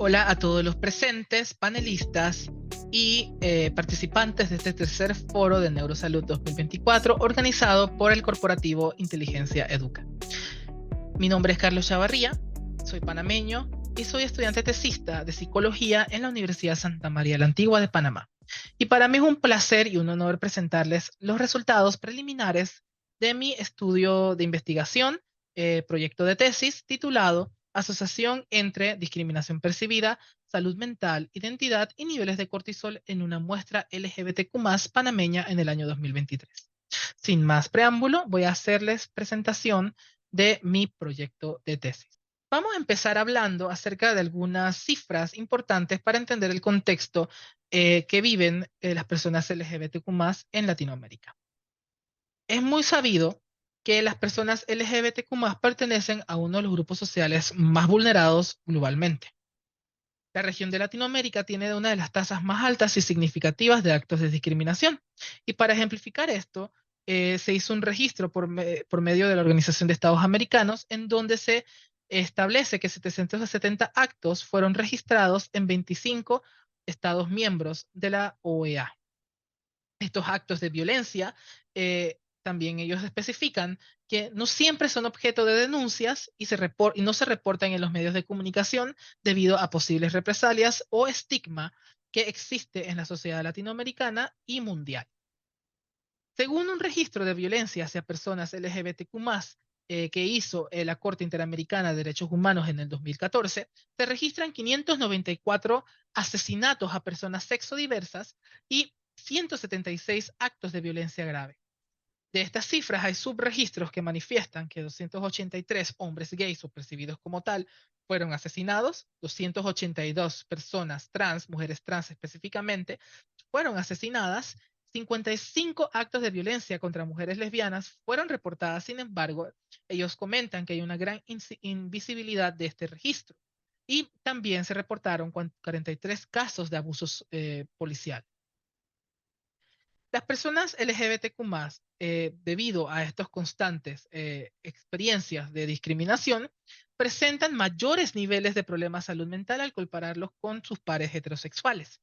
Hola a todos los presentes, panelistas y participantes de este tercer foro de Neurosalud 2024 organizado por el corporativo Inteligencia Educa. Mi nombre es Carlos Chavarría, soy panameño y soy estudiante tesista de psicología en la Universidad Santa María la Antigua de Panamá. Y para mí es un placer y un honor presentarles los resultados preliminares de mi estudio de investigación, proyecto de tesis titulado Asociación entre discriminación percibida, salud mental, identidad y niveles de cortisol en una muestra LGBTQ+ panameña en el año 2023. Sin más preámbulo, voy a hacerles presentación de mi proyecto de tesis. Vamos a empezar hablando acerca de algunas cifras importantes para entender el contexto que viven las personas LGBTQ+ en Latinoamérica. Es muy sabido que las personas LGBTQ+ pertenecen a uno de los grupos sociales más vulnerados globalmente. La región de Latinoamérica tiene una de las tasas más altas y significativas de actos de discriminación. Y para ejemplificar esto, se hizo un registro por medio de la Organización de Estados Americanos, en donde se establece que 770 actos fueron registrados en 25 estados miembros de la OEA. Estos actos de violencia, también ellos especifican que no siempre son objeto de denuncias y no se reportan en los medios de comunicación debido a posibles represalias o estigma que existe en la sociedad latinoamericana y mundial. Según un registro de violencia hacia personas LGBTQ+, que hizo la Corte Interamericana de Derechos Humanos en el 2014, se registran 594 asesinatos a personas sexodiversas y 176 actos de violencia grave. De estas cifras hay subregistros que manifiestan que 283 hombres gays o percibidos como tal fueron asesinados, 282 personas trans, mujeres trans específicamente, fueron asesinadas, 55 actos de violencia contra mujeres lesbianas fueron reportadas. Sin embargo, ellos comentan que hay una gran invisibilidad de este registro. Y también se reportaron 43 casos de abusos policiales. Las personas LGBTQ+, debido a estos constantes experiencias de discriminación, presentan mayores niveles de problemas de salud mental al compararlos con sus pares heterosexuales.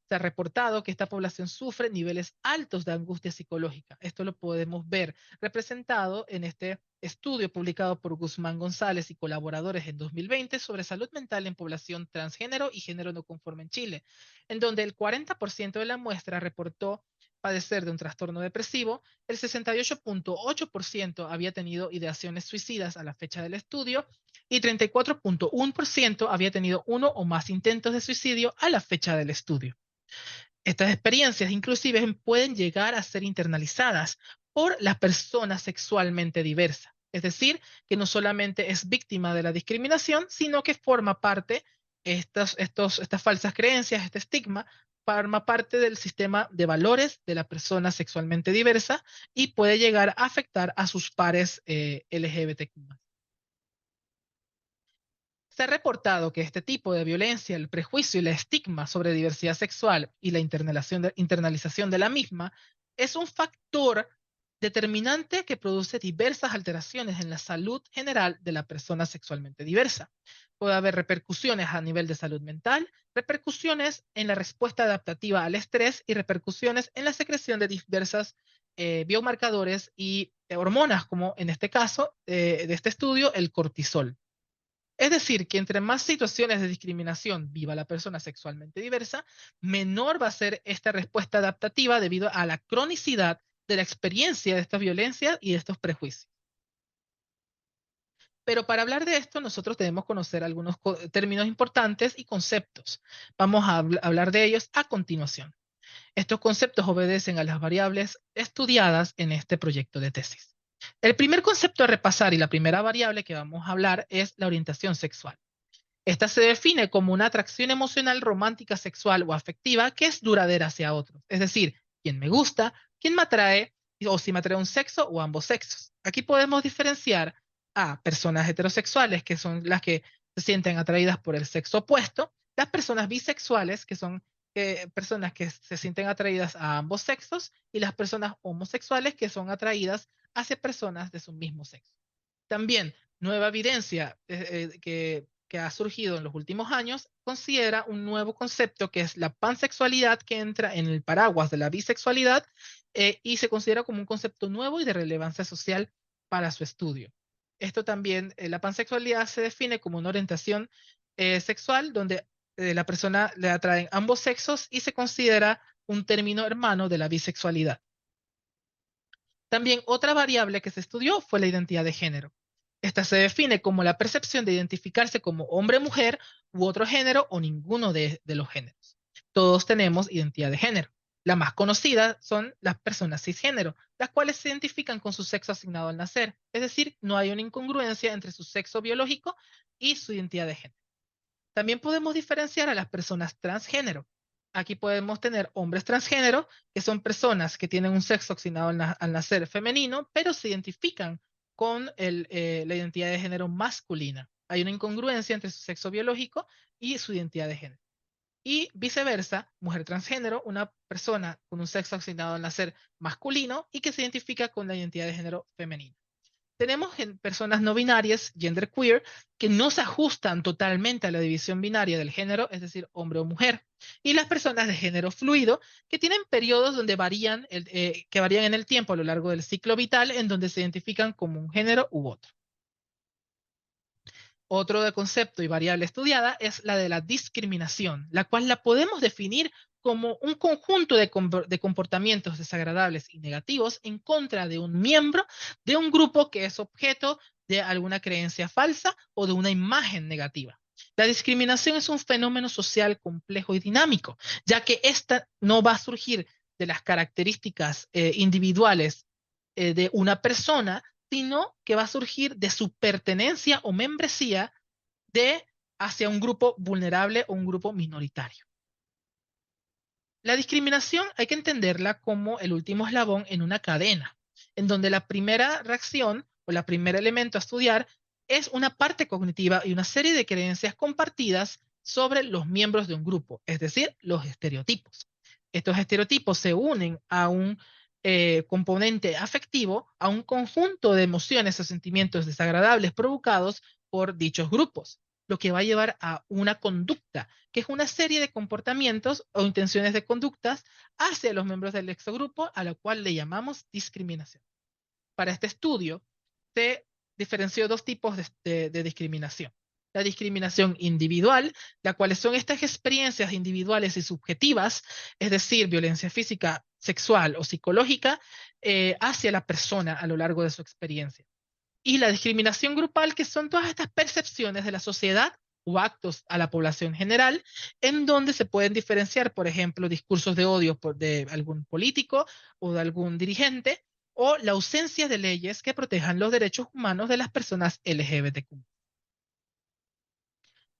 Se ha reportado que esta población sufre niveles altos de angustia psicológica. Esto lo podemos ver representado en este estudio publicado por Guzmán González y colaboradores en 2020 sobre salud mental en población transgénero y género no conforme en Chile, en donde el 40% de la muestra reportó padecer de un trastorno depresivo, el 68.8% había tenido ideaciones suicidas a la fecha del estudio y 34.1% había tenido uno o más intentos de suicidio a la fecha del estudio. Estas experiencias inclusive pueden llegar a ser internalizadas por las personas sexualmente diversas. Es decir, que no solamente es víctima de la discriminación, sino que forma parte, estas falsas creencias, este estigma, forma parte del sistema de valores de la persona sexualmente diversa y puede llegar a afectar a sus pares LGBTQ+. Se ha reportado que este tipo de violencia, el prejuicio y el estigma sobre diversidad sexual y la internalización de la misma es un factor determinante que produce diversas alteraciones en la salud general de la persona sexualmente diversa. Puede haber repercusiones a nivel de salud mental, repercusiones en la respuesta adaptativa al estrés y repercusiones en la secreción de diversas biomarcadores y hormonas, como en este caso de este estudio, el cortisol. Es decir, que entre más situaciones de discriminación viva la persona sexualmente diversa, menor va a ser esta respuesta adaptativa debido a la cronicidad de la experiencia de estas violencias y de estos prejuicios. Pero para hablar de esto, nosotros debemos conocer algunos términos importantes y conceptos. Vamos a hablar de ellos a continuación. Estos conceptos obedecen a las variables estudiadas en este proyecto de tesis. El primer concepto a repasar y la primera variable que vamos a hablar es la orientación sexual. Esta se define como una atracción emocional romántica, sexual o afectiva que es duradera hacia otros. Es decir, quién me gusta, quién me atrae, o si me atrae un sexo o ambos sexos. Aquí podemos diferenciar a personas heterosexuales, que son las que se sienten atraídas por el sexo opuesto, las personas bisexuales, que son personas que se sienten atraídas a ambos sexos, y las personas homosexuales, que son atraídas hacia personas de su mismo sexo. También, nueva evidencia que que ha surgido en los últimos años considera un nuevo concepto que es la pansexualidad, que entra en el paraguas de la bisexualidad y se considera como un concepto nuevo y de relevancia social para su estudio. Esto también, la pansexualidad se define como una orientación sexual donde la persona le atraen ambos sexos y se considera un término hermano de la bisexualidad. También otra variable que se estudió fue la identidad de género. Esta se define como la percepción de identificarse como hombre, mujer u otro género o ninguno de los géneros. Todos tenemos identidad de género. La más conocida son las personas cisgénero, las cuales se identifican con su sexo asignado al nacer. Es decir, no hay una incongruencia entre su sexo biológico y su identidad de género. También podemos diferenciar a las personas transgénero. Aquí podemos tener hombres transgénero, que son personas que tienen un sexo asignado al nacer femenino, pero se identifican con la identidad de género masculina. Hay una incongruencia entre su sexo biológico y su identidad de género. Y viceversa, mujer transgénero, una persona con un sexo asignado al nacer masculino y que se identifica con la identidad de género femenina. Tenemos personas no binarias, genderqueer, que no se ajustan totalmente a la división binaria del género, es decir, hombre o mujer. Y las personas de género fluido, que tienen periodos donde que varían en el tiempo a lo largo del ciclo vital, en donde se identifican como un género u otro. Otro de concepto y variable estudiada es la de la discriminación, la cual la podemos definir como un conjunto de comportamientos desagradables y negativos en contra de un miembro de un grupo que es objeto de alguna creencia falsa o de una imagen negativa. La discriminación es un fenómeno social complejo y dinámico, ya que esta no va a surgir de las características individuales de una persona, sino que va a surgir de su pertenencia o membresía hacia un grupo vulnerable o un grupo minoritario. La discriminación hay que entenderla como el último eslabón en una cadena, en donde la primera reacción o el primer elemento a estudiar es una parte cognitiva y una serie de creencias compartidas sobre los miembros de un grupo, es decir, los estereotipos. Estos estereotipos se unen a un componente afectivo, a un conjunto de emociones o sentimientos desagradables provocados por dichos grupos, lo que va a llevar a una conducta, que es una serie de comportamientos o intenciones de conductas hacia los miembros del exogrupo, a la cual le llamamos discriminación. Para este estudio se diferenció dos tipos de discriminación. La discriminación individual, la cual son estas experiencias individuales y subjetivas, es decir, violencia física, sexual o psicológica, hacia la persona a lo largo de su experiencia. Y la discriminación grupal, que son todas estas percepciones de la sociedad o actos a la población general, en donde se pueden diferenciar, por ejemplo, discursos de odio de algún político o de algún dirigente, o la ausencia de leyes que protejan los derechos humanos de las personas LGBTQ.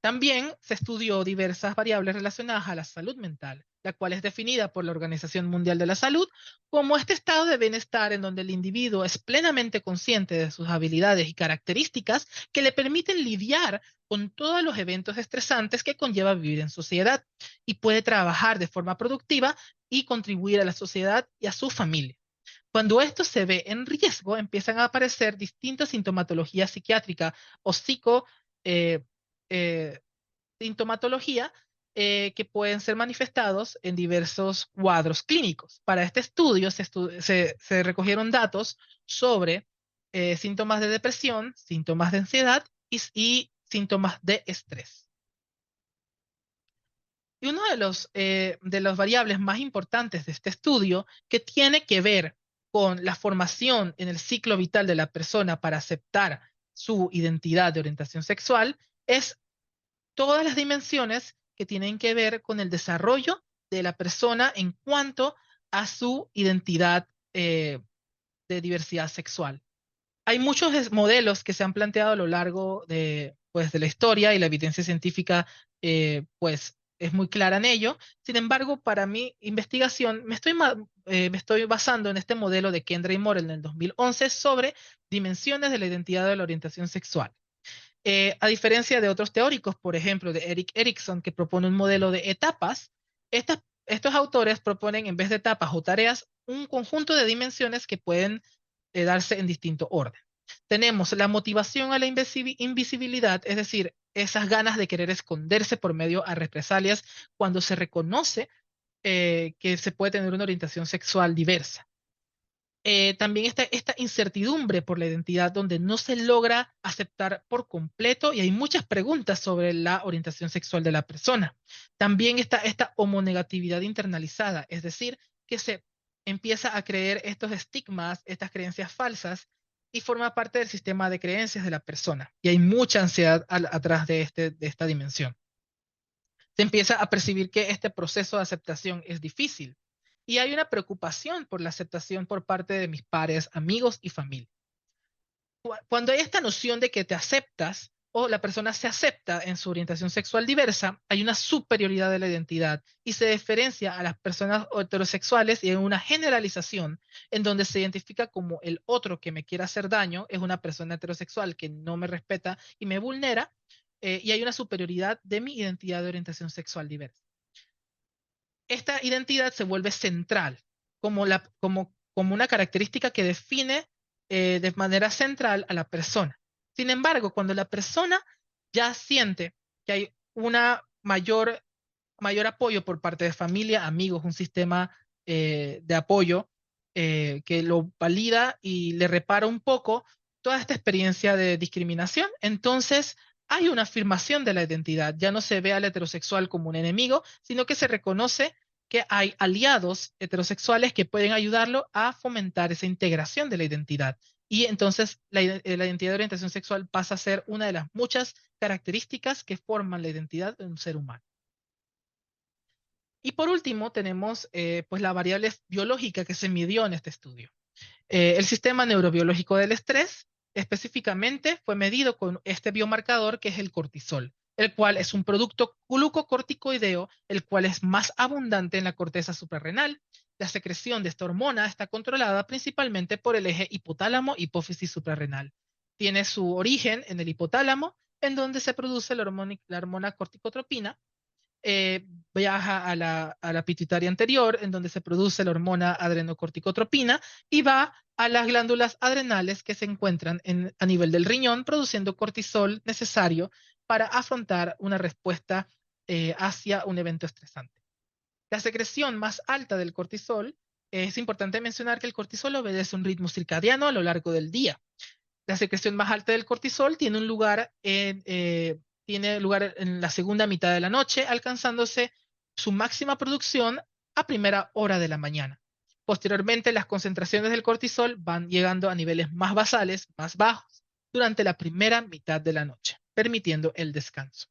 También se estudió diversas variables relacionadas a la salud mental, la cual es definida por la Organización Mundial de la Salud como este estado de bienestar en donde el individuo es plenamente consciente de sus habilidades y características que le permiten lidiar con todos los eventos estresantes que conlleva vivir en sociedad y puede trabajar de forma productiva y contribuir a la sociedad y a su familia. Cuando esto se ve en riesgo, empiezan a aparecer distintas sintomatologías psiquiátricas o eh, eh, sintomatología que pueden ser manifestados en diversos cuadros clínicos. Para este estudio se recogieron datos sobre síntomas de depresión, síntomas de ansiedad y síntomas de estrés. Y uno de las variables más importantes de este estudio, que tiene que ver con la formación en el ciclo vital de la persona para aceptar su identidad de orientación sexual, es todas las dimensiones que tienen que ver con el desarrollo de la persona en cuanto a su identidad de diversidad sexual. Hay muchos modelos que se han planteado a lo largo pues, de la historia y la evidencia científica pues, es muy clara en ello. Sin embargo, para mi investigación me estoy basando en este modelo de Kendra y Morel en el 2011 sobre dimensiones de la identidad de la orientación sexual. A diferencia de otros teóricos, por ejemplo, de Erik Erikson, que propone un modelo de etapas, estos autores proponen en vez de etapas o tareas un conjunto de dimensiones que pueden darse en distinto orden. Tenemos la motivación a la invisibilidad, es decir, esas ganas de querer esconderse por medio a represalias cuando se reconoce que se puede tener una orientación sexual diversa. También está esta incertidumbre por la identidad donde no se logra aceptar por completo y hay muchas preguntas sobre la orientación sexual de la persona. También está esta homonegatividad internalizada, es decir, que se empieza a creer estos estigmas, estas creencias falsas y forma parte del sistema de creencias de la persona. Y hay mucha ansiedad atrás de esta dimensión. Se empieza a percibir que este proceso de aceptación es difícil y hay una preocupación por la aceptación por parte de mis pares, amigos y familia. Cuando hay esta noción de que te aceptas o la persona se acepta en su orientación sexual diversa, hay una superioridad de la identidad y se diferencia a las personas heterosexuales y hay una generalización en donde se identifica como el otro que me quiere hacer daño es una persona heterosexual que no me respeta y me vulnera, y hay una superioridad de mi identidad de orientación sexual diversa. Esta identidad se vuelve central como una característica que define de manera central a la persona. Sin embargo, cuando la persona ya siente que hay una mayor apoyo por parte de familia, amigos, un sistema de apoyo que lo valida y le repara un poco toda esta experiencia de discriminación, entonces hay una afirmación de la identidad. Ya no se ve al heterosexual como un enemigo, sino que se reconoce que hay aliados heterosexuales que pueden ayudarlo a fomentar esa integración de la identidad. Y entonces la identidad de orientación sexual pasa a ser una de las muchas características que forman la identidad de un ser humano. Y por último, tenemos pues la variable biológica que se midió en este estudio. El sistema neurobiológico del estrés específicamente fue medido con este biomarcador que es el cortisol, el cual es un producto glucocorticoideo, el cual es más abundante en la corteza suprarrenal. La secreción de esta hormona está controlada principalmente por el eje hipotálamo-hipófisis suprarrenal. Tiene su origen en el hipotálamo, en donde se produce la hormona corticotropina, viaja a la pituitaria anterior, en donde se produce la hormona adrenocorticotropina, y va a las glándulas adrenales que se encuentran a nivel del riñón, produciendo cortisol necesario para afrontar una respuesta hacia un evento estresante. La secreción más alta del cortisol, es importante mencionar que el cortisol obedece un ritmo circadiano a lo largo del día. La secreción más alta del cortisol tiene lugar en la segunda mitad de la noche, alcanzándose su máxima producción a primera hora de la mañana. Posteriormente, las concentraciones del cortisol van llegando a niveles más basales, más bajos, durante la primera mitad de la noche, permitiendo el descanso.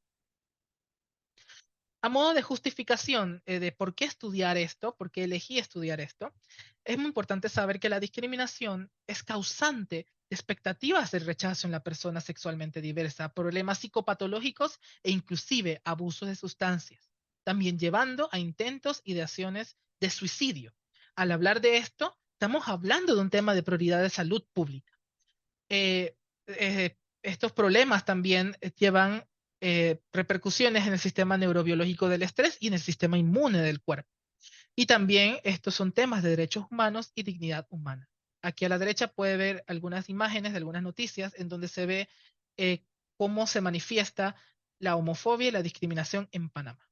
A modo de justificación de por qué estudiar esto, por qué elegí estudiar esto, es muy importante saber que la discriminación es causante de expectativas de rechazo en la persona sexualmente diversa, problemas psicopatológicos e inclusive abusos de sustancias, también llevando a intentos y de acciones de suicidio. Al hablar de esto, estamos hablando de un tema de prioridad de salud pública. Estos problemas también llevan repercusiones en el sistema neurobiológico del estrés y en el sistema inmune del cuerpo. Y también estos son temas de derechos humanos y dignidad humana. Aquí a la derecha puede ver algunas imágenes de algunas noticias en donde se ve eh, cómo se manifiesta la homofobia y la discriminación en Panamá.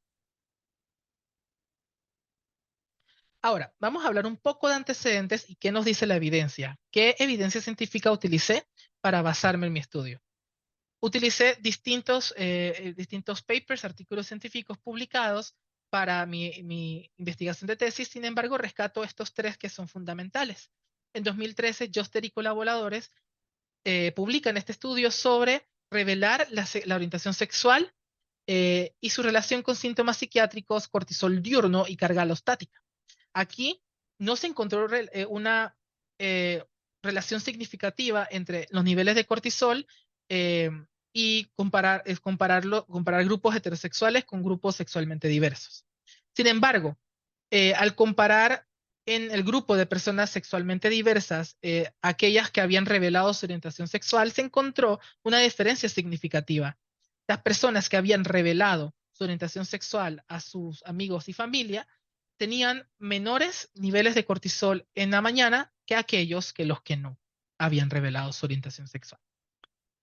Ahora, vamos a hablar un poco de antecedentes y qué nos dice la evidencia. ¿Qué evidencia científica utilicé para basarme en mi estudio? Utilicé distintos papers, artículos científicos publicados para mi investigación de tesis. Sin embargo, rescato estos tres que son fundamentales. En 2013, Joster y colaboradores publican este estudio sobre revelar la orientación sexual y su relación con síntomas psiquiátricos, cortisol diurno y carga alostática. Aquí no se encontró una eh, relación significativa entre los niveles de cortisol eh, y comparar grupos heterosexuales con grupos sexualmente diversos. Sin embargo, al comparar en el grupo de personas sexualmente diversas, aquellas que habían revelado su orientación sexual, se encontró una diferencia significativa. Las personas que habían revelado su orientación sexual a sus amigos y familia tenían menores niveles de cortisol en la mañana que aquellos que los que no. habían revelado su orientación sexual.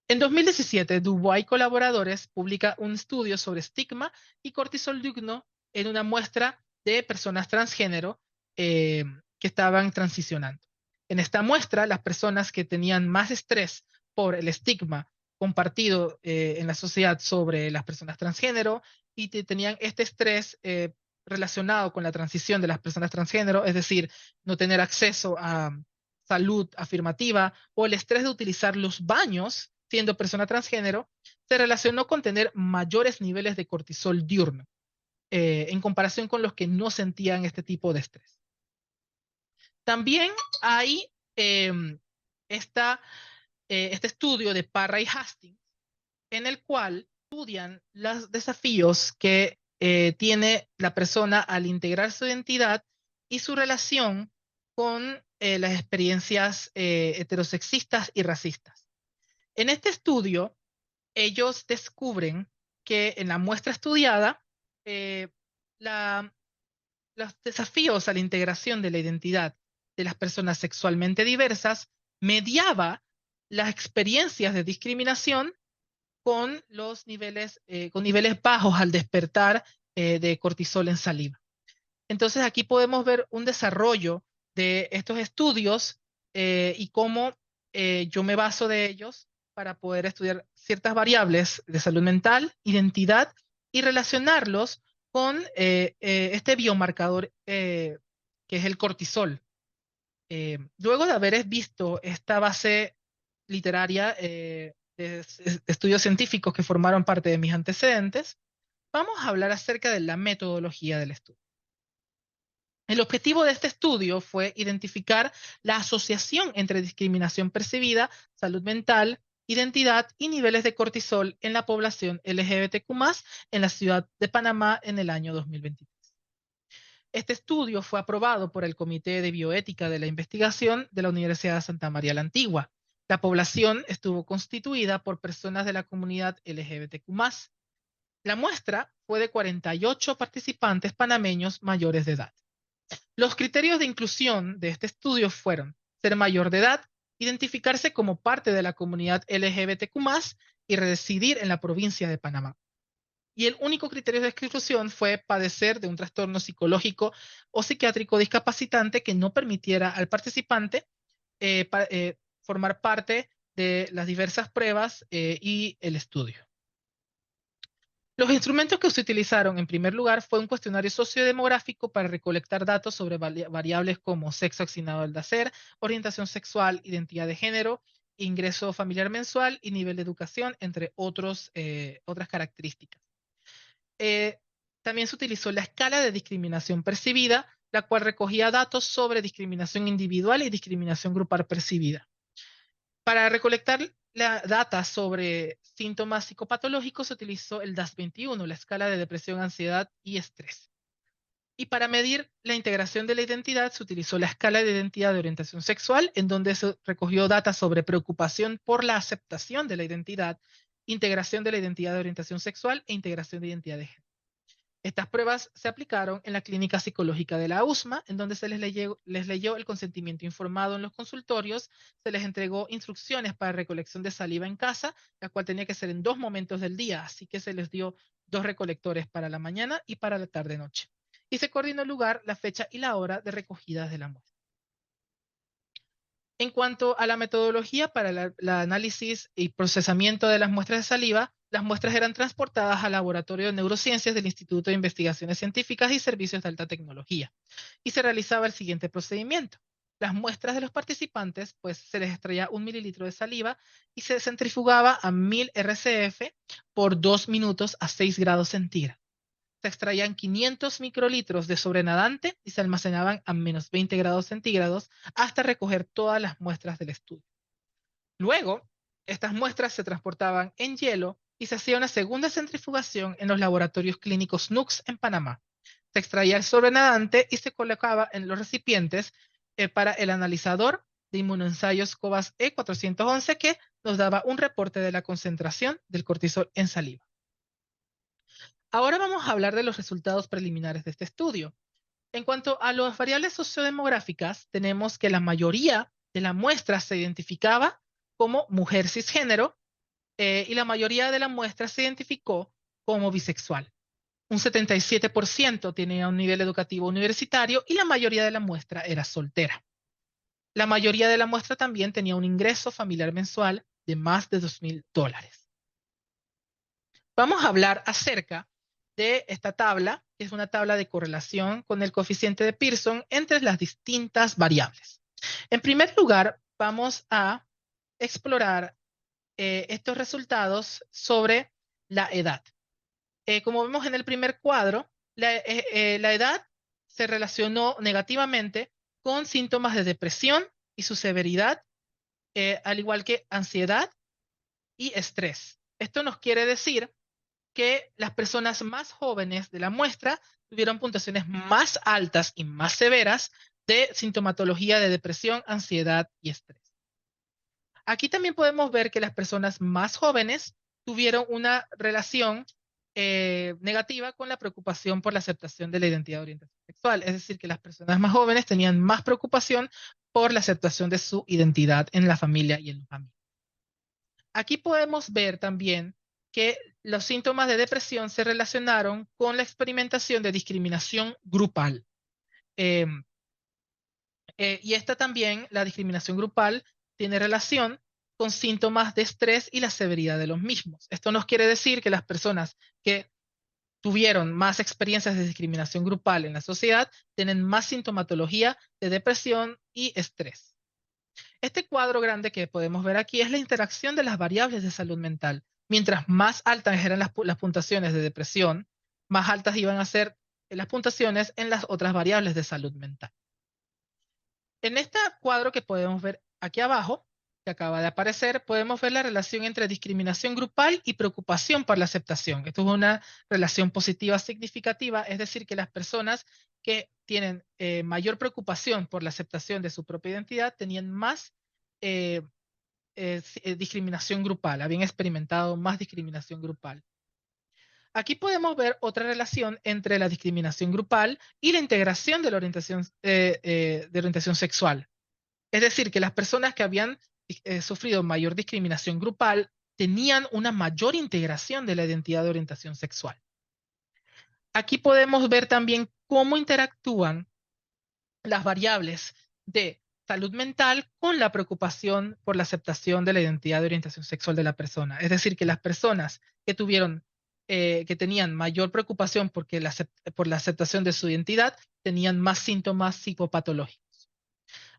En 2017, Dubois y colaboradores publica un estudio sobre estigma y cortisol diurno en una muestra de personas transgénero que estaban transicionando. En esta muestra, las personas que tenían más estrés por el estigma compartido en la sociedad sobre las personas transgénero y tenían este estrés relacionado con la transición de las personas transgénero, es decir, no tener acceso a salud afirmativa o el estrés de utilizar los baños siendo persona transgénero, se relacionó con tener mayores niveles de cortisol diurno en comparación con los que no sentían este tipo de estrés. También hay eh, esta, este estudio de Parra y Hastings, en el cual estudian los desafíos que tiene la persona al integrar su identidad y su relación con las experiencias heterosexistas y racistas. En este estudio, ellos descubren que en la muestra estudiada, eh, la, los desafíos a la integración de la identidad de las personas sexualmente diversas mediaba las experiencias de discriminación con los niveles, con niveles bajos al despertar de cortisol en saliva. Entonces aquí podemos ver un desarrollo de estos estudios y cómo yo me baso de ellos para poder estudiar ciertas variables de salud mental, identidad y relacionarlos con este biomarcador que es el cortisol. Luego de haber visto esta base literaria de estudios científicos que formaron parte de mis antecedentes, vamos a hablar acerca de la metodología del estudio. El objetivo de este estudio fue identificar la asociación entre discriminación percibida, salud mental, identidad y niveles de cortisol en la población LGBTQ+, en la ciudad de Panamá en el año 2023. Este estudio fue aprobado por el Comité de Bioética de la Investigación de la Universidad de Santa María la Antigua. La población estuvo constituida por personas de la comunidad LGBTQ+. La muestra fue de 48 participantes panameños mayores de edad. Los criterios de inclusión de este estudio fueron ser mayor de edad, identificarse como parte de la comunidad LGBTQ+, y residir en la provincia de Panamá. Y el único criterio de exclusión fue padecer de un trastorno psicológico o psiquiátrico discapacitante que no permitiera al participante formar parte de las diversas pruebas y el estudio. Los instrumentos que se utilizaron en primer lugar fue un cuestionario sociodemográfico para recolectar datos sobre variables como sexo asignado al nacer, orientación sexual, identidad de género, ingreso familiar mensual y nivel de educación, entre otras características. También se utilizó la escala de discriminación percibida, la cual recogía datos sobre discriminación individual y discriminación grupal percibida. Para recolectar la data sobre síntomas psicopatológicos se utilizó el DAS-21, la escala de depresión, ansiedad y estrés. Y para medir la integración de la identidad se utilizó la escala de identidad de orientación sexual, en donde se recogió data sobre preocupación por la aceptación de la identidad, integración de la identidad de orientación sexual e integración de identidad de género. Estas pruebas se aplicaron en la clínica psicológica de la USMA, en donde se les leyó el consentimiento informado en los consultorios, se les entregó instrucciones para recolección de saliva en casa, la cual tenía que ser en 2 momentos del día, así que se les dio 2 recolectores para la mañana y para la tarde-noche. Y se coordinó el lugar, la fecha y la hora de recogida de la muestra. En cuanto a la metodología para el análisis y procesamiento de las muestras de saliva, las muestras eran transportadas al Laboratorio de Neurociencias del Instituto de Investigaciones Científicas y Servicios de Alta Tecnología, y se realizaba el siguiente procedimiento. Las muestras de los participantes, pues se les extraía 1 mililitro de saliva y se centrifugaba a 1000 RCF por 2 minutos a 6 grados centígrados. Se extraían 500 microlitros de sobrenadante y se almacenaban a menos 20 grados centígrados hasta recoger todas las muestras del estudio. Luego, estas muestras se transportaban en hielo y se hacía una segunda centrifugación en los laboratorios clínicos NUCS en Panamá. Se extraía el sobrenadante y se colocaba en los recipientes para el analizador de inmunoensayos COBAS E411 que nos daba un reporte de la concentración del cortisol en saliva. Ahora vamos a hablar de los resultados preliminares de este estudio. En cuanto a las variables sociodemográficas, tenemos que la mayoría de la muestra se identificaba como mujer cisgénero y la mayoría de la muestra se identificó como bisexual. Un 77% tenía un nivel educativo universitario y la mayoría de la muestra era soltera. La mayoría de la muestra también tenía un ingreso familiar mensual de más de $2,000. Vamos a hablar acerca de esta tabla, que es una tabla de correlación con el coeficiente de Pearson entre las distintas variables. En primer lugar, vamos a explorar estos resultados sobre la edad. Como vemos en el primer cuadro, la edad se relacionó negativamente con síntomas de depresión y su severidad, al igual que ansiedad y estrés. Esto nos quiere decir que las personas más jóvenes de la muestra tuvieron puntuaciones más altas y más severas de sintomatología de depresión, ansiedad y estrés. Aquí también podemos ver que las personas más jóvenes tuvieron una relación negativa con la preocupación por la aceptación de la identidad de orientación sexual. Es decir, que las personas más jóvenes tenían más preocupación por la aceptación de su identidad en la familia y en los amigos. Aquí podemos ver también que los síntomas de depresión se relacionaron con la experimentación de discriminación grupal. Eh, y esta también, la discriminación grupal, tiene relación con síntomas de estrés y la severidad de los mismos. Esto nos quiere decir que las personas que tuvieron más experiencias de discriminación grupal en la sociedad tienen más sintomatología de depresión y estrés. Este cuadro grande que podemos ver aquí es la interacción de las variables de salud mental. Mientras más altas eran las puntuaciones de depresión, más altas iban a ser las puntuaciones en las otras variables de salud mental. En este cuadro que podemos ver aquí abajo, que acaba de aparecer, podemos ver la relación entre discriminación grupal y preocupación por la aceptación. Esto es una relación positiva significativa, es decir, que las personas que tienen mayor preocupación por la aceptación de su propia identidad tenían más eh, discriminación grupal, habían experimentado más discriminación grupal. Aquí podemos ver otra relación entre la discriminación grupal y la integración de la orientación sexual. Es decir, que las personas que habían sufrido mayor discriminación grupal tenían una mayor integración de la identidad de orientación sexual. Aquí podemos ver también cómo interactúan las variables de salud mental con la preocupación por la aceptación de la identidad de orientación sexual de la persona. Es decir, que las personas que que tenían mayor preocupación por la aceptación de su identidad, tenían más síntomas psicopatológicos.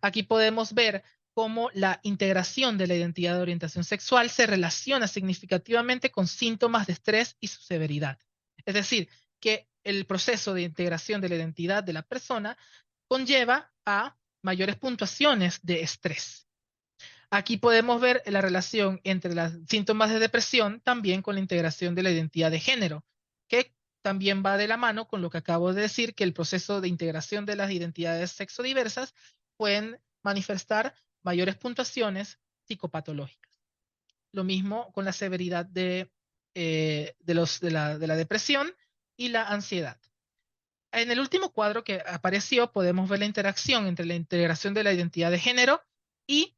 Aquí podemos ver cómo la integración de la identidad de orientación sexual se relaciona significativamente con síntomas de estrés y su severidad. Es decir, que el proceso de integración de la identidad de la persona conlleva a mayores puntuaciones de estrés. Aquí podemos ver la relación entre los síntomas de depresión también con la integración de la identidad de género, que también va de la mano con lo que acabo de decir, que el proceso de integración de las identidades sexodiversas pueden manifestar mayores puntuaciones psicopatológicas. Lo mismo con la severidad de la depresión y la ansiedad. En el último cuadro que apareció podemos ver la interacción entre la integración de la identidad de género y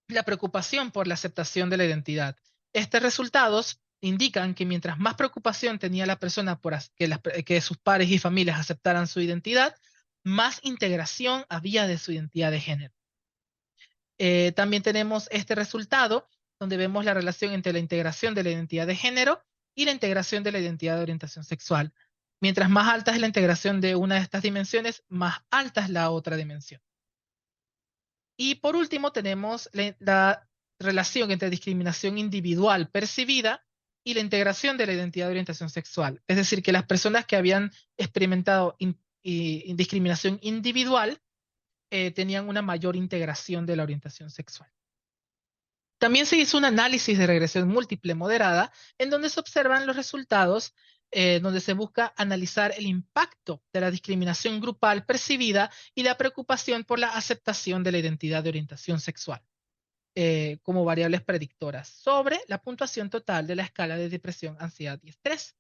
la preocupación por la aceptación de la identidad. Estos resultados indican que mientras más preocupación tenía la persona por que sus pares y familias aceptaran su identidad, más integración había de su identidad de género. También tenemos este resultado donde vemos la relación entre la integración de la identidad de género y la integración de la identidad de orientación sexual. Mientras más alta es la integración de una de estas dimensiones, más alta es la otra dimensión. Y por último tenemos la relación entre discriminación individual percibida y la integración de la identidad de orientación sexual. Es decir, que las personas que habían experimentado discriminación individual tenían una mayor integración de la orientación sexual. También se hizo un análisis de regresión múltiple moderada, en donde se observan los resultados, donde se busca analizar el impacto de la discriminación grupal percibida y la preocupación por la aceptación de la identidad de orientación sexual, como variables predictoras sobre la puntuación total de la escala de depresión, ansiedad y estrés.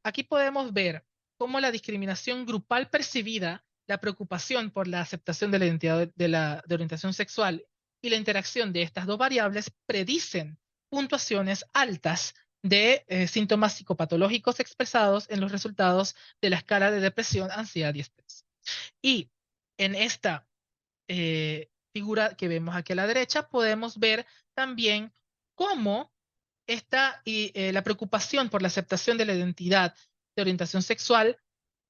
Aquí podemos ver cómo la discriminación grupal percibida la preocupación por la aceptación de la identidad de orientación sexual y la interacción de estas dos variables predicen puntuaciones altas de síntomas psicopatológicos expresados en los resultados de la escala de depresión, ansiedad y estrés. Y en esta figura que vemos aquí a la derecha, podemos ver también cómo la preocupación por la aceptación de la identidad de orientación sexual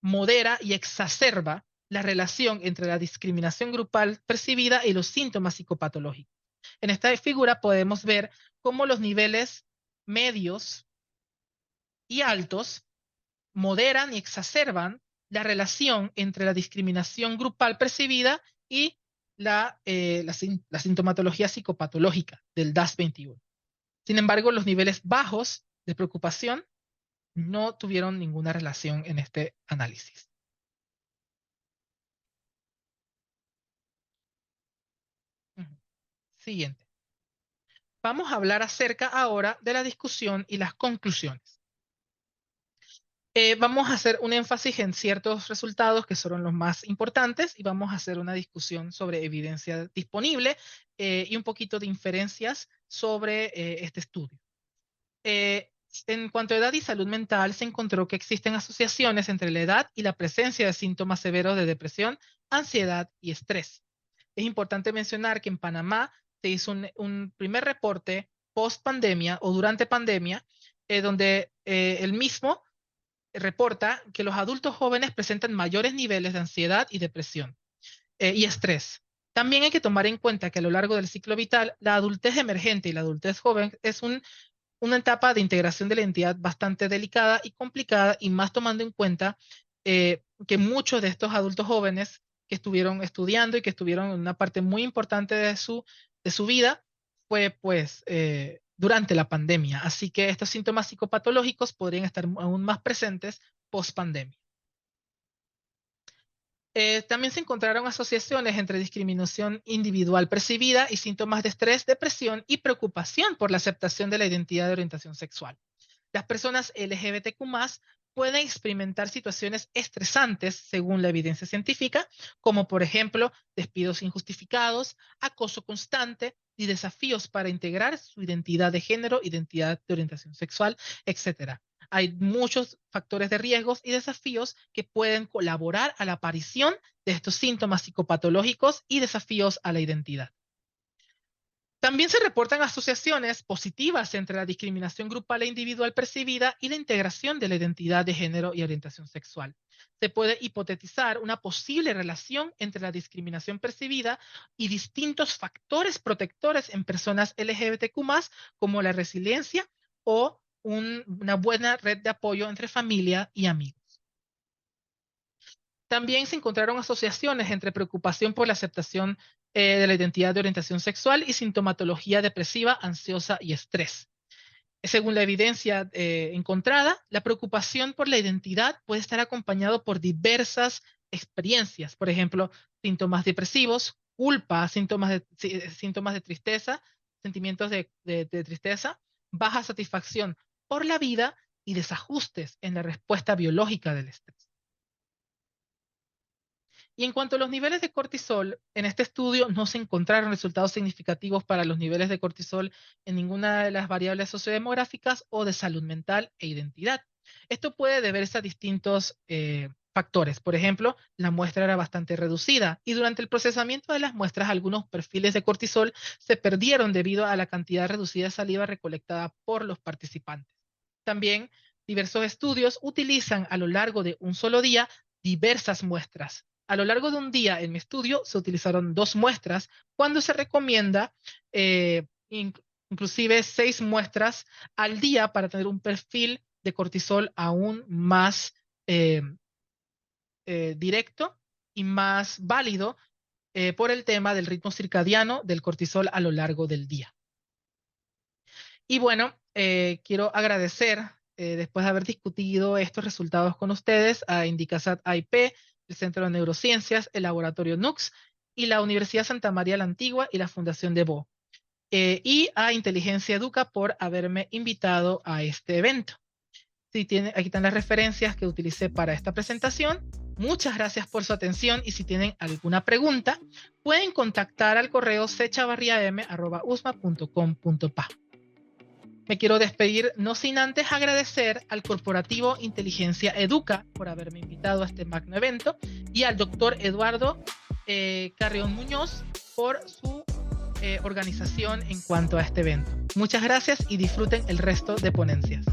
modera y exacerba la relación entre la discriminación grupal percibida y los síntomas psicopatológicos. En esta figura podemos ver cómo los niveles medios y altos moderan y exacerban la relación entre la discriminación grupal percibida y la sintomatología psicopatológica del DAS-21. Sin embargo, los niveles bajos de preocupación no tuvieron ninguna relación en este análisis. Siguiente. Vamos a hablar acerca ahora de la discusión y las conclusiones. Vamos a hacer un énfasis en ciertos resultados que son los más importantes y vamos a hacer una discusión sobre evidencia disponible y un poquito de inferencias sobre este estudio. En cuanto a edad y salud mental, se encontró que existen asociaciones entre la edad y la presencia de síntomas severos de depresión, ansiedad y estrés. Es importante mencionar que en Panamá se hizo un primer reporte post pandemia o durante pandemia, donde el mismo reporta que los adultos jóvenes presentan mayores niveles de ansiedad y depresión y estrés. También hay que tomar en cuenta que a lo largo del ciclo vital, la adultez emergente y la adultez joven es una etapa de integración de la identidad bastante delicada y complicada, y más tomando en cuenta que muchos de estos adultos jóvenes que estuvieron estudiando y que estuvieron en una parte muy importante de su vida fue pues durante la pandemia. Así que estos síntomas psicopatológicos podrían estar aún más presentes post pandemia. También se encontraron asociaciones entre discriminación individual percibida y síntomas de estrés, depresión y preocupación por la aceptación de la identidad de orientación sexual. Las personas LGBTQ+ pueden experimentar situaciones estresantes según la evidencia científica, como por ejemplo despidos injustificados, acoso constante y desafíos para integrar su identidad de género, identidad de orientación sexual, etc. Hay muchos factores de riesgos y desafíos que pueden colaborar a la aparición de estos síntomas psicopatológicos y desafíos a la identidad. También se reportan asociaciones positivas entre la discriminación grupal e individual percibida y la integración de la identidad de género y orientación sexual. Se puede hipotetizar una posible relación entre la discriminación percibida y distintos factores protectores en personas LGBTQ+, como la resiliencia o una buena red de apoyo entre familia y amigos. También se encontraron asociaciones entre preocupación por la aceptación de la identidad de orientación sexual y sintomatología depresiva, ansiosa y estrés. Según la evidencia encontrada, la preocupación por la identidad puede estar acompañado por diversas experiencias, por ejemplo, síntomas depresivos, culpa, síntomas de tristeza, sentimientos de tristeza, baja satisfacción por la vida y desajustes en la respuesta biológica del estrés. Y en cuanto a los niveles de cortisol, en este estudio no se encontraron resultados significativos para los niveles de cortisol en ninguna de las variables sociodemográficas o de salud mental e identidad. Esto puede deberse a distintos factores. Por ejemplo, la muestra era bastante reducida y durante el procesamiento de las muestras algunos perfiles de cortisol se perdieron debido a la cantidad reducida de saliva recolectada por los participantes. También diversos estudios utilizan a lo largo de un solo día diversas muestras. A lo largo de un día en mi estudio se utilizaron 2 muestras, cuando se recomienda inclusive 6 muestras al día para tener un perfil de cortisol aún más directo y más válido por el tema del ritmo circadiano del cortisol a lo largo del día. Y bueno, quiero agradecer, después de haber discutido estos resultados con ustedes, a Indicasat IP, el Centro de Neurociencias, el Laboratorio NUCS y la Universidad Santa María la Antigua y la Fundación Debo. Y a Inteligencia Educa por haberme invitado a este evento. Aquí están las referencias que utilicé para esta presentación Muchas gracias por su atención y si tienen alguna pregunta, pueden contactar al correo sechavarriam@usma.com.pa. Me quiero despedir no sin antes agradecer al corporativo Inteligencia Educa por haberme invitado a este magno evento y al doctor Eduardo Carrión Muñoz por su organización en cuanto a este evento. Muchas gracias y disfruten el resto de ponencias.